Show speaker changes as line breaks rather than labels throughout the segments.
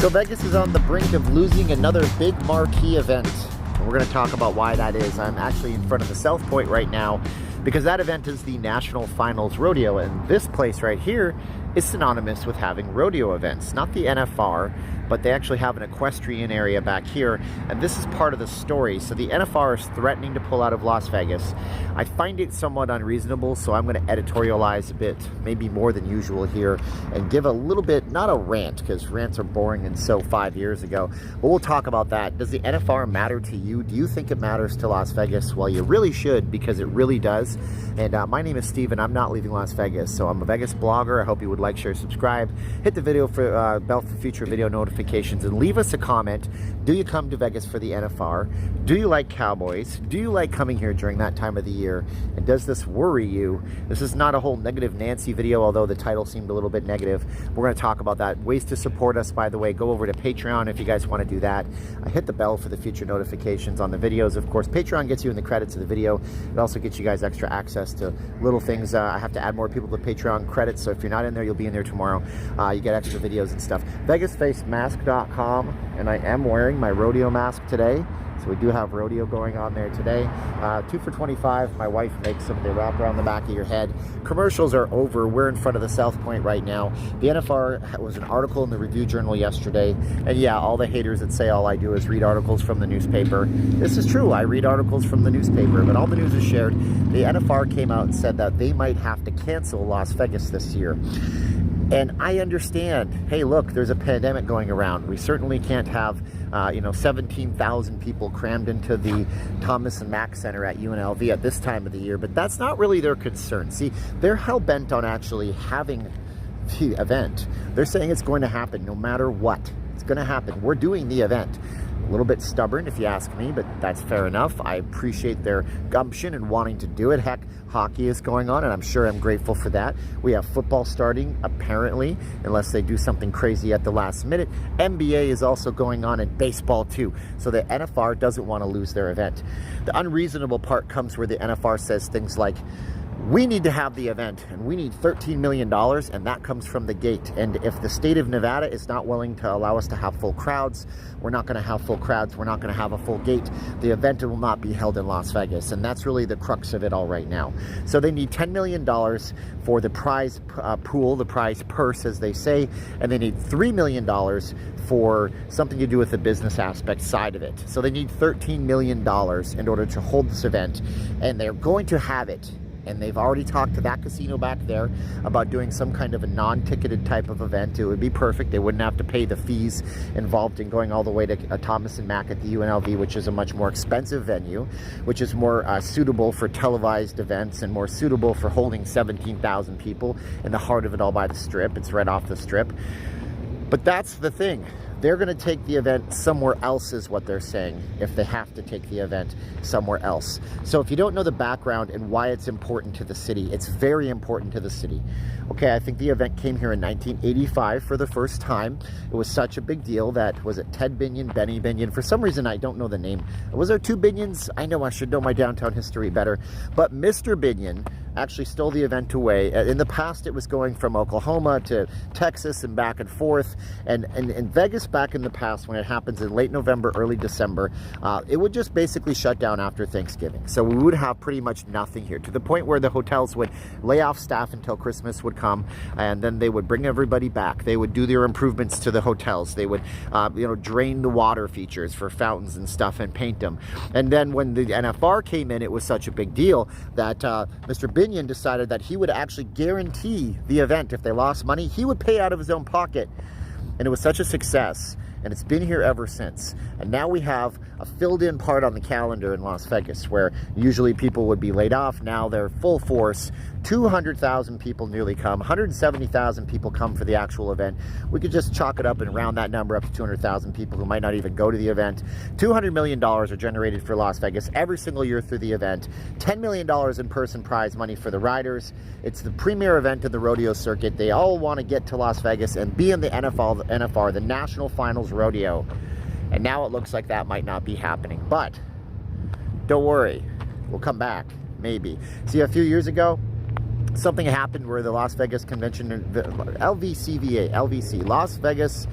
So Vegas is on the brink of losing another big marquee event. And we're going to talk about why that is. I'm actually in front of the South Point right now because that event is the National Finals Rodeo. And this place right here is synonymous with having rodeo events. Not the NFR, but they actually have an equestrian area back here. And this is part of the story. So the NFR is threatening to pull out of Las Vegas. I find it somewhat unreasonable, so I'm going to editorialize a bit, maybe more than usual here, and give a little bit, not a rant, because rants are boring and so 5 years ago, but we'll talk about that. Does the NFR matter to you? Do you think it matters to Las Vegas? Well, you really should, because it really does. And my name is Steven. I'm not leaving Las Vegas, so I'm a Vegas blogger. I hope you would like, share, subscribe, hit the video for bell for future video notifications, and leave us a comment. Do you come to Vegas for the NFR? Do you like cowboys? Do you like coming here during that time of the year? And does this worry you? This is not a whole negative Nancy video, although the title seemed a little bit negative. We're going to talk about that. Ways to support us, by the way, go over to Patreon if you guys want to do that. Hit the bell for the future notifications on the videos. Of course, Patreon gets you in the credits of the video. It also gets you guys extra access to little things. I have to add more people to Patreon credits, so if you're not in there, you'll be in there tomorrow. You get extra videos and stuff. VegasFaceMask.com, and I am wearing my rodeo mask today. So we do have rodeo going on there today. 2 for $25. My wife makes them. They wrap around the back of your head. Commercials are over. We're in front of the South Point right now. The NFR was an article in the Review Journal yesterday. And yeah, all the haters that say all I do is read articles from the newspaper. This is true. I read articles from the newspaper, but all the news is shared. The NFR came out and said that they might have to cancel Las Vegas this year. And I understand, hey, look, there's a pandemic going around. We certainly can't have, 17,000 people crammed into the Thomas and Mack Center at UNLV at this time of the year, but that's not really their concern. See, they're hell-bent on actually having the event. They're saying it's going to happen no matter what. It's going to happen. We're doing the event. A little bit stubborn, if you ask me, but that's fair enough. I appreciate their gumption and wanting to do it. Heck, hockey is going on, and I'm sure I'm grateful for that. We have football starting, apparently, unless they do something crazy at the last minute. NBA is also going on, and baseball too. So the NFR doesn't want to lose their event. The unreasonable part comes where the NFR says things like, we need to have the event, and we need $13 million, and that comes from the gate. And if the state of Nevada is not willing to allow us to have full crowds, we're not going to have full crowds, we're not going to have a full gate. The event will not be held in Las Vegas, and that's really the crux of it all right now. So they need $10 million for the prize pool, the prize purse, as they say, and they need $3 million for something to do with the business aspect side of it. So they need $13 million in order to hold this event, and they're going to have it. And they've already talked to that casino back there about doing some kind of a non-ticketed type of event. It would be perfect. They wouldn't have to pay the fees involved in going all the way to Thomas and Mack at the UNLV, which is a much more expensive venue, which is more suitable for televised events and more suitable for holding 17,000 people in the heart of it all by the Strip. It's right off the Strip. But that's the thing. They're going to take the event somewhere else is what they're saying, if they have to take the event somewhere else. So if you don't know the background and why it's important to the city, it's very important to the city. Okay, I think the event came here in 1985 for the first time. It was such a big deal that, was it Ted Binion, Benny Binion? For some reason, I don't know the name. Was there two Binions? I know I should know my downtown history better. But Mr. Binion actually stole the event away. In the past, it was going from Oklahoma to Texas and back and forth. And in Vegas back in the past, when it happens in late November, early December, it would just basically shut down after Thanksgiving. So we would have pretty much nothing here, to the point where the hotels would lay off staff until Christmas would come, and then they would bring everybody back. They would do their improvements to the hotels. They would, drain the water features for fountains and stuff and paint them. And then when the NFR came in, it was such a big deal that Mr. Binion decided that he would actually guarantee the event. If they lost money, he would pay out of his own pocket. And it was such a success, and it's been here ever since. And now we have a filled-in part on the calendar in Las Vegas, where usually people would be laid off. Now they're full force. 200,000 people nearly come. 170,000 people come for the actual event. We could just chalk it up and round that number up to 200,000 people who might not even go to the event. $200 million are generated for Las Vegas every single year through the event. $10 million in person prize money for the riders. It's the premier event in the rodeo circuit. They all want to get to Las Vegas and be in the NFR, the National Finals Rodeo. And now it looks like that might not be happening. But don't worry, we'll come back, maybe. See, a few years ago, something happened where the Las Vegas Convention, LVC, Las Vegas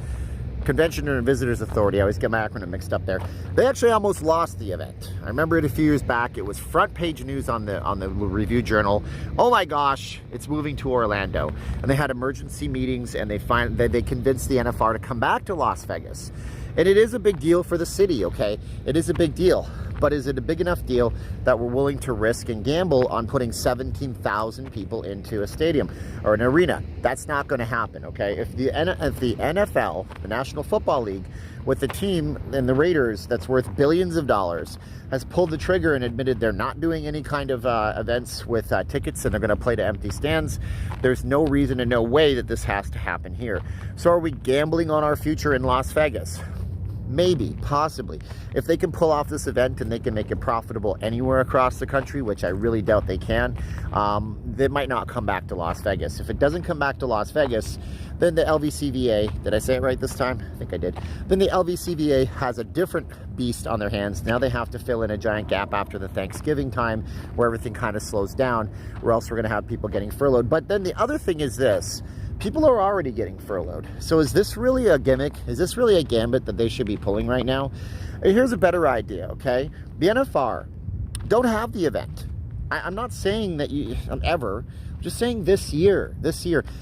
Convention and Visitors Authority, I always get my acronym mixed up there. They actually almost lost the event. I remember it a few years back. It was front page news on the Review Journal. Oh my gosh, it's moving to Orlando. And they had emergency meetings, and they convinced the NFR to come back to Las Vegas. And it is a big deal for the city, okay? It is a big deal. But is it a big enough deal that we're willing to risk and gamble on putting 17,000 people into a stadium or an arena? That's not going to happen, okay? If the NFL, the National Football League, with the team and the Raiders that's worth billions of dollars, has pulled the trigger and admitted they're not doing any kind of events with tickets, and they're going to play to empty stands, there's no reason and no way that this has to happen here. So are we gambling on our future in Las Vegas? Maybe, possibly. If they can pull off this event and they can make it profitable anywhere across the country, which I really doubt they can, they might not come back to Las Vegas. If it doesn't come back to Las Vegas, then the LVCVA, did I say it right this time? I think I did. Then the LVCVA has a different beast on their hands. Now they have to fill in a giant gap after the Thanksgiving time where everything kind of slows down, or else we're going to have people getting furloughed. But then the other thing is this. People are already getting furloughed. So is this really a gimmick? Is this really a gambit that they should be pulling right now? Here's a better idea, okay? The NFR, don't have the event. I'm not saying that you ever, I'm just saying this year,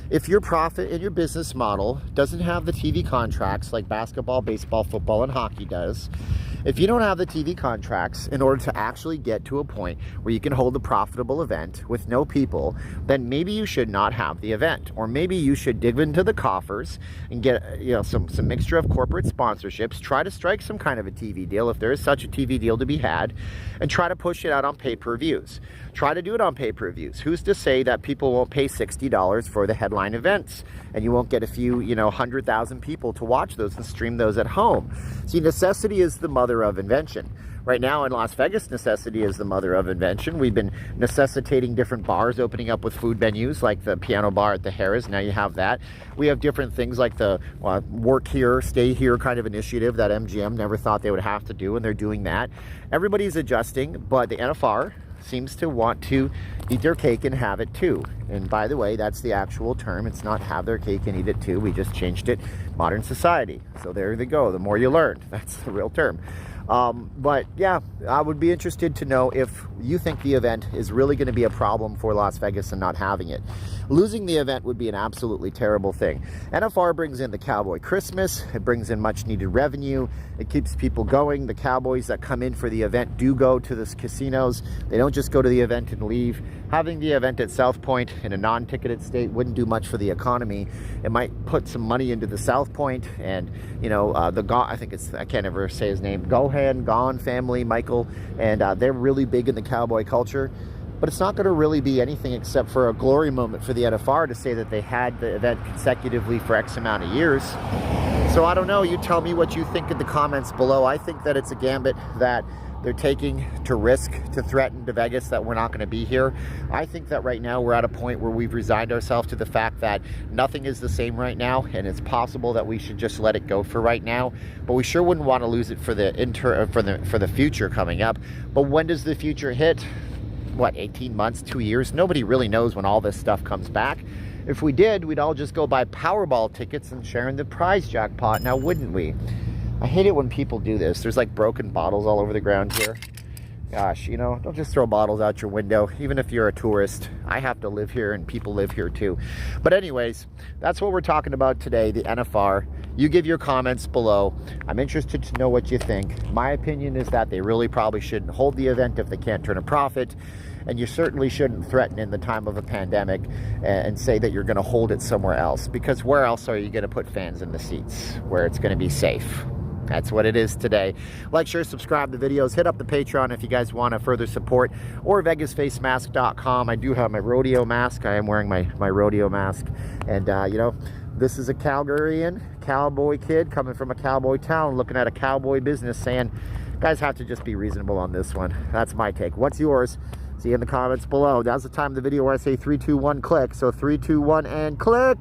if your profit and your business model doesn't have the TV contracts like basketball, baseball, football, and hockey does, if you don't have the TV contracts in order to actually get to a point where you can hold a profitable event with no people, then maybe you should not have the event. Or maybe you should dig into the coffers and get some mixture of corporate sponsorships, try to strike some kind of a TV deal, if there is such a TV deal to be had, and try to push it out on pay-per-views. Try to do it on pay-per-views. Who's to say that people won't pay $60 for the headline events and you won't get a few, 100,000 people to watch those and stream those at home? See, necessity is the mother of invention. Right now in Las Vegas, necessity is the mother of invention. We've been necessitating different bars opening up with food menus, like the piano bar at the Harrah's. Now you have that. We have different things like the work here, stay here kind of initiative that MGM never thought they would have to do, and they're doing that. Everybody's adjusting, but the NFR seems to want to eat their cake and have it too. And by the way, that's the actual term. It's not have their cake and eat it too. We just changed it. Modern society. So there they go. The more you learn. That's the real term. But yeah, I would be interested to know if you think the event is really going to be a problem for Las Vegas and not having it. Losing the event would be an absolutely terrible thing. NFR brings in the Cowboy Christmas. It brings in much needed revenue. It keeps people going. The Cowboys that come in for the event do go to the casinos. They don't just go to the event and leave. Having the event at South Point in a non-ticketed state wouldn't do much for the economy. It might put some money into the South Point, and I think I can't ever say his name, Gone family, Michael, and they're really big in the cowboy culture. But it's not going to really be anything except for a glory moment for the NFR to say that they had the event consecutively for X amount of years. So I don't know. You tell me what you think in the comments below. I think that it's a gambit that they're taking to risk, to threaten to Vegas that we're not going to be here. I think that right now we're at a point where we've resigned ourselves to the fact that nothing is the same right now, and it's possible that we should just let it go for right now. But we sure wouldn't want to lose it for the future coming up. But when does the future hit? What, 18 months, 2 years? Nobody really knows when all this stuff comes back. If we did, we'd all just go buy Powerball tickets and share in the prize jackpot, now wouldn't we? I hate it when people do this. There's like broken bottles all over the ground here. Gosh, don't just throw bottles out your window, even if you're a tourist. I have to live here and people live here too. But anyways, that's what we're talking about today, the NFR. You give your comments below. I'm interested to know what you think. My opinion is that they really probably shouldn't hold the event if they can't turn a profit. And you certainly shouldn't threaten in the time of a pandemic and say that you're going to hold it somewhere else. Because where else are you going to put fans in the seats where it's going to be safe? That's what it is today. Like, share, subscribe to the videos. Hit up the Patreon if you guys want to further support, or VegasFaceMask.com. I do have my rodeo mask. I am wearing my rodeo mask. And, this is a Calgarian cowboy kid coming from a cowboy town looking at a cowboy business saying, guys have to just be reasonable on this one. That's my take. What's yours? See you in the comments below. Now's the time of the video where I say 3, 2, 1, click. So 3, 2, 1, and click.